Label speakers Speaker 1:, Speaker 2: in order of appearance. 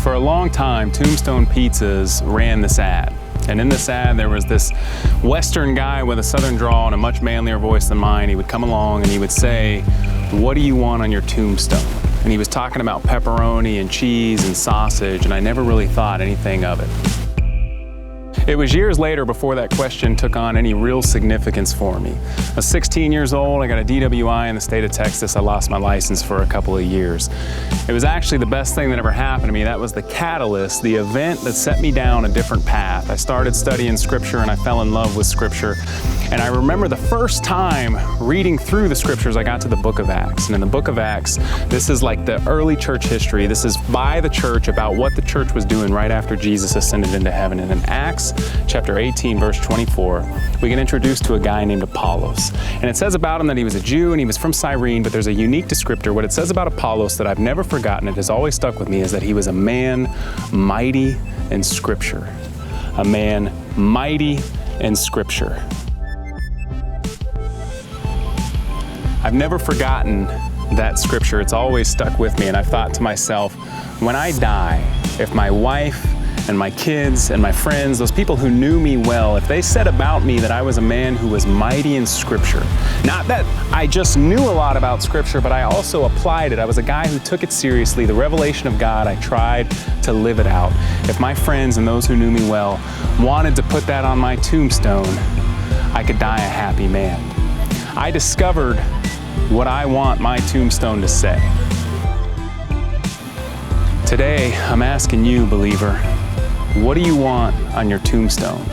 Speaker 1: For a long time, Tombstone Pizzas ran this ad. And in this ad, there was this Western guy with a Southern drawl and a much manlier voice than mine. He would come along and he would say, "What do you want on your tombstone?" And he was talking about pepperoni and cheese and sausage, and I never really thought anything of it. It was years later before that question took on any real significance for me. I was 16 years old, I got a DWI in the state of Texas, I lost my license for a couple of years. It was actually the best thing that ever happened to me. That was the catalyst, the event that set me down a different path. I started studying Scripture and I fell in love with Scripture. And I remember the first time reading through the Scriptures, I got to the book of Acts. And in the book of Acts, this is like the early church history. This is by the church about what the church was doing right after Jesus ascended into heaven. And in Acts chapter 18, verse 24, we get introduced to a guy named Apollos. And it says about him that he was a Jew and he was from Cyrene, but there's a unique descriptor. What it says about Apollos that I've never forgotten, it has always stuck with me, is that he was a man mighty in Scripture. A man mighty in Scripture. I've never forgotten that scripture. It's always stuck with me, and I've thought to myself, when I die, if my wife and my kids and my friends, those people who knew me well, if they said about me that I was a man who was mighty in Scripture, not that I just knew a lot about Scripture, but I also applied it. I was a guy who took it seriously. The revelation of God, I tried to live it out. If my friends and those who knew me well wanted to put that on my tombstone, I could die a happy man. I discovered what I want my tombstone to say. Today, I'm asking you, believer, what do you want on your tombstone?